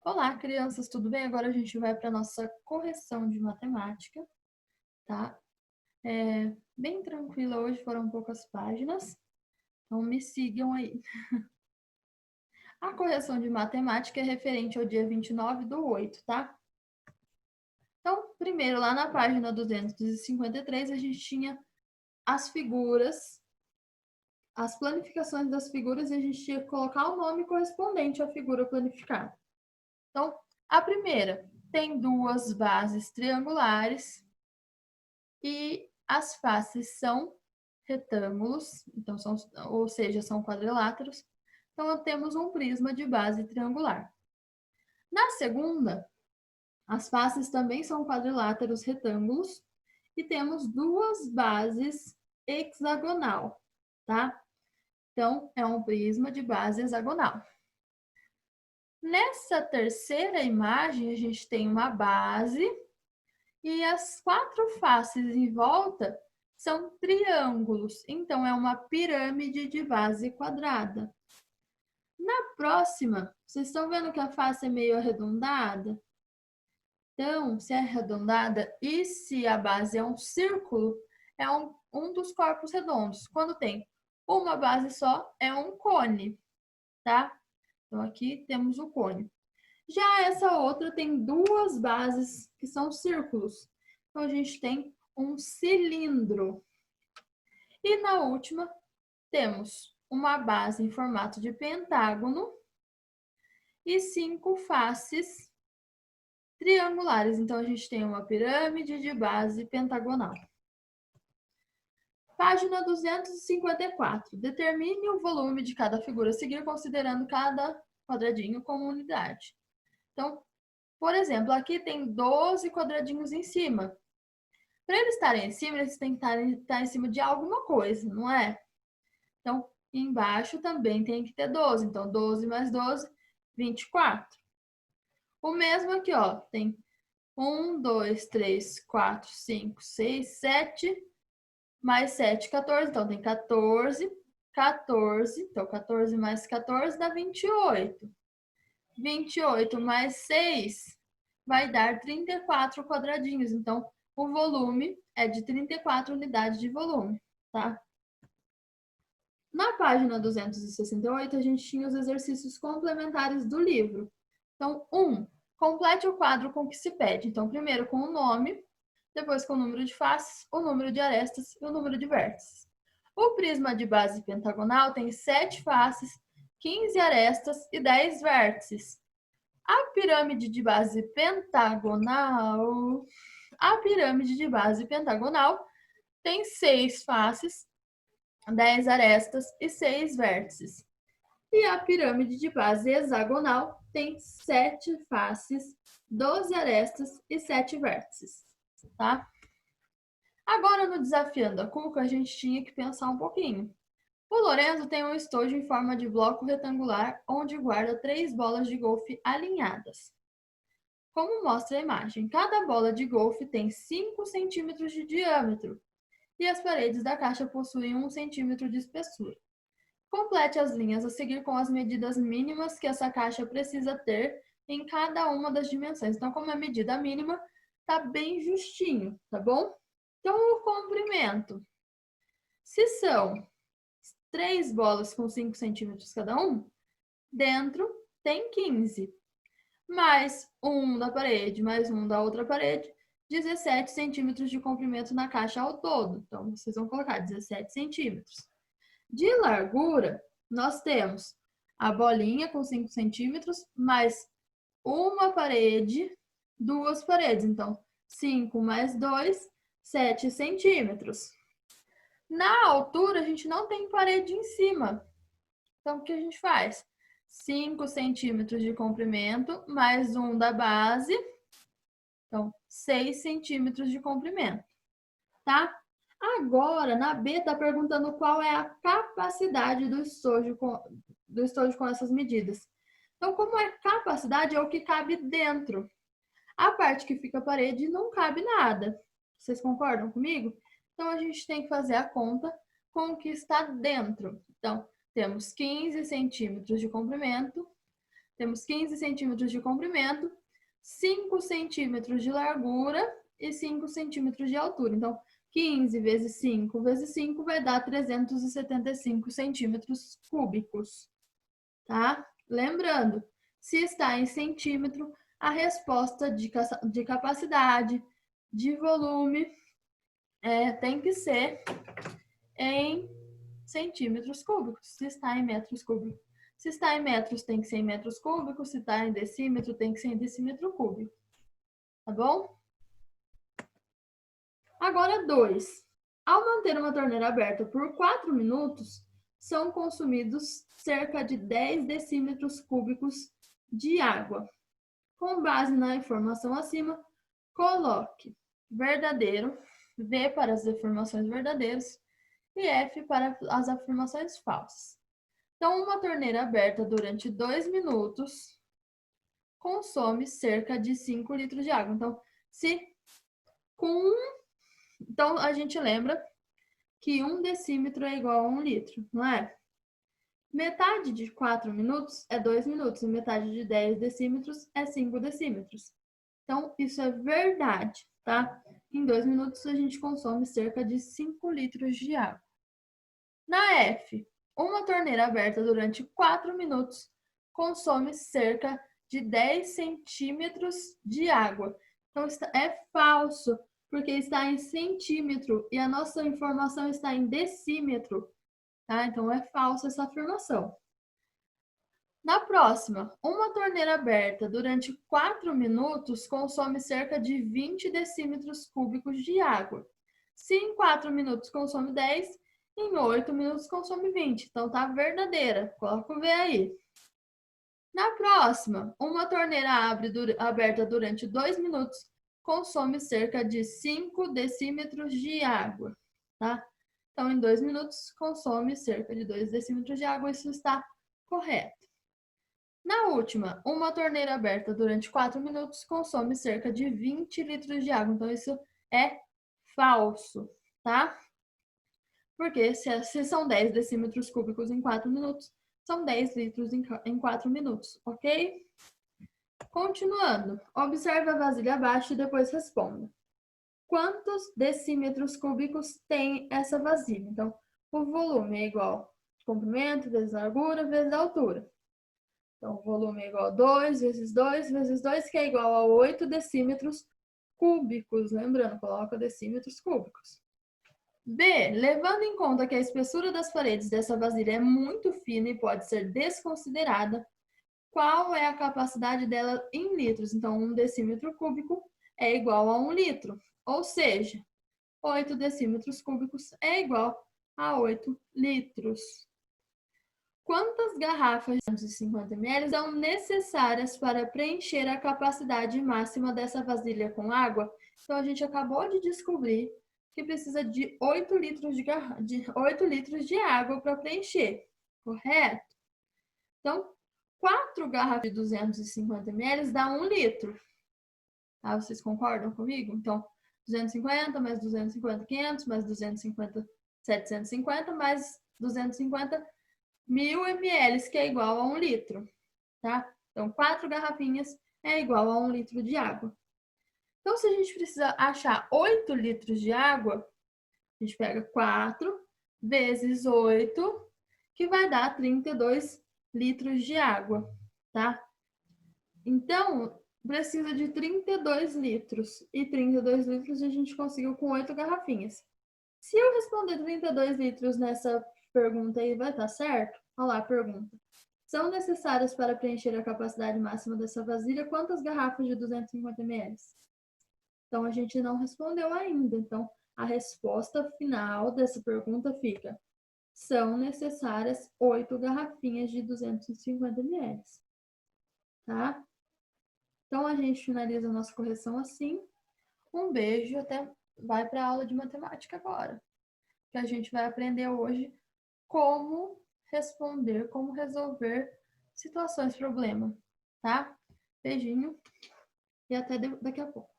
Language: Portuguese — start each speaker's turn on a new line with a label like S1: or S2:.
S1: Olá, crianças, tudo bem? Agora a gente vai para a nossa correção de matemática, tá? Bem tranquila hoje, foram poucas páginas, então me sigam aí. A correção de matemática é referente ao dia 29/8, tá? Então, primeiro, lá na página 253, a gente tinha as figuras, as planificações das figuras, e a gente tinha que colocar o nome correspondente à figura planificada. Então, a primeira tem duas bases triangulares, e as faces são retângulos, então ou seja, são quadriláteros. Então, temos um prisma de base triangular. Na segunda, as faces também são quadriláteros retângulos e temos duas bases hexagonal, tá? Então, é um prisma de base hexagonal. Nessa terceira imagem, a gente tem uma base e as quatro faces em volta são triângulos, então é uma pirâmide de base quadrada. Na próxima, vocês estão vendo que a face é meio arredondada? Então, se é arredondada e se a base é um círculo, é um dos corpos redondos. Quando tem uma base só, é um cone, tá? Então, aqui temos o cone. Já essa outra tem duas bases que são círculos. Então, a gente tem um cilindro. E na última, temos uma base em formato de pentágono e 5 faces triangulares. Então, a gente tem uma pirâmide de base pentagonal. Página 254. Determine o volume de cada figura a seguir, considerando cada quadradinho como unidade. Então, por exemplo, aqui tem 12 quadradinhos em cima. Para eles estarem em cima, eles têm que estar em cima de alguma coisa, não é? Então, embaixo também tem que ter 12. Então, 12 mais 12, 24. O mesmo aqui, ó, tem 1, 2, 3, 4, 5, 6, 7, mais 7, 14. Então, tem 14, 14. Então, 14 mais 14 dá 28. 28 mais 6 vai dar 34 quadradinhos. Então, o volume é de 34 unidades de volume, tá? Na página 268, a gente tinha os exercícios complementares do livro. Então, complete o quadro com o que se pede. Então, primeiro com o nome, depois com o número de faces, o número de arestas e o número de vértices. O prisma de base pentagonal tem 7 faces, 15 arestas e 10 vértices. A pirâmide de base pentagonal, tem 6 faces, 10 arestas e 6 vértices. E a pirâmide de base hexagonal tem 7 faces, 12 arestas e 7 vértices, tá? Agora, no Desafiando a Cuca, a gente tinha que pensar um pouquinho. O Lorenzo tem um estojo em forma de bloco retangular, onde guarda 3 bolas de golfe alinhadas. Como mostra a imagem, cada bola de golfe tem 5 centímetros de diâmetro e as paredes da caixa possuem 1 centímetro de espessura. Complete as linhas a seguir com as medidas mínimas que essa caixa precisa ter em cada uma das dimensões. Então, como a medida mínima, tá bem justinho, tá bom? Então, o comprimento. Se são 3 bolas com 5 centímetros cada um, dentro tem 15. Mais um da parede, mais um da outra parede, 17 centímetros de comprimento na caixa ao todo. Então, vocês vão colocar 17 centímetros. De largura, nós temos a bolinha com 5 centímetros, mais uma parede, duas paredes. Então, 5 mais 2, 7 centímetros. Na altura, a gente não tem parede em cima. Então, o que a gente faz? 5 centímetros de comprimento, mais um da base. Então, 6 centímetros de comprimento, tá? Agora, na B, está perguntando qual é a capacidade do estojo com essas medidas. Então, como é capacidade, é o que cabe dentro. A parte que fica a parede não cabe nada. Vocês concordam comigo? Então, a gente tem que fazer a conta com o que está dentro. Então, temos 15 centímetros de comprimento, Temos 15 centímetros de comprimento, 5 centímetros de largura e 5 centímetros de altura. Então, 15 vezes 5 vezes 5 vai dar 375 centímetros cúbicos, tá? Lembrando, se está em centímetro, a resposta de capacidade, de volume, tem que ser em centímetros cúbicos, se está em metros cúbicos. Se está em metros, tem que ser em metros cúbicos, se está em decímetro, tem que ser em decímetro cúbico. Tá bom? Agora, 2. Ao manter uma torneira aberta por 4 minutos, são consumidos cerca de 10 decímetros cúbicos de água. Com base na informação acima, coloque verdadeiro, V para as afirmações verdadeiras e F para as afirmações falsas. Então, uma torneira aberta durante 2 minutos consome cerca de 5 litros de água. Então, então a gente lembra que 1 decímetro é igual a 1 litro, não é? Metade de 4 minutos é 2 minutos e metade de 10 decímetros é 5 decímetros. Então, isso é verdade, tá? Em 2 minutos, a gente consome cerca de 5 litros de água. Na F, uma torneira aberta durante 4 minutos consome cerca de 10 centímetros de água. Então, é falso, porque está em centímetro e a nossa informação está em decímetro, tá? Então, é falsa essa afirmação. Na próxima, uma torneira aberta durante 4 minutos consome cerca de 20 decímetros cúbicos de água. Se em 4 minutos consome 10, em 8 minutos consome 20. Então, tá verdadeira. Coloca o V aí. Na próxima, uma torneira aberta durante 2 minutos consome cerca de 5 decímetros de água, tá? Então, em 2 minutos, consome cerca de 2 decímetros de água. Isso está correto. Na última, uma torneira aberta durante 4 minutos consome cerca de 20 litros de água. Então, isso é falso, tá? Porque se são 10 decímetros cúbicos em 4 minutos, são 10 litros em 4 minutos, ok? Continuando, observe a vasilha abaixo e depois responda. Quantos decímetros cúbicos tem essa vasilha? Então, o volume é igual a comprimento vezes largura vezes altura. Então, o volume é igual a 2 vezes 2 vezes 2, que é igual a 8 decímetros cúbicos. Lembrando, coloca decímetros cúbicos. B. Levando em conta que a espessura das paredes dessa vasilha é muito fina e pode ser desconsiderada, qual é a capacidade dela em litros? Então, 1 decímetro cúbico é igual a 1 litro. Ou seja, 8 decímetros cúbicos é igual a 8 litros. Quantas garrafas de 250 ml são necessárias para preencher a capacidade máxima dessa vasilha com água? Então, a gente acabou de descobrir que precisa de 8 litros de água para preencher, correto? Então, 4 garrafas de 250 ml dá 1 litro. Ah, vocês concordam comigo? Então, 250 mais 250, 500, mais 250, 750, mais 250, 1000 ml, que é igual a 1 litro, tá? Então, 4 garrafinhas é igual a 1 litro de água. Então, se a gente precisa achar 8 litros de água, a gente pega 4 vezes 8, que vai dar 32 litros de água, tá? Então, precisa de 32 litros. E 32 litros a gente conseguiu com 8 garrafinhas. Se eu responder 32 litros nessa pergunta aí, vai estar certo? Olha lá a pergunta. São necessárias para preencher a capacidade máxima dessa vasilha quantas garrafas de 250 ml? Então, a gente não respondeu ainda. Então, a resposta final dessa pergunta fica: são necessárias 8 garrafinhas de 250 ml. Tá? Então, a gente finaliza a nossa correção assim. Um beijo, até vai para a aula de matemática agora. Que a gente vai aprender hoje como responder, como resolver situações, problema, tá? Beijinho e até daqui a pouco.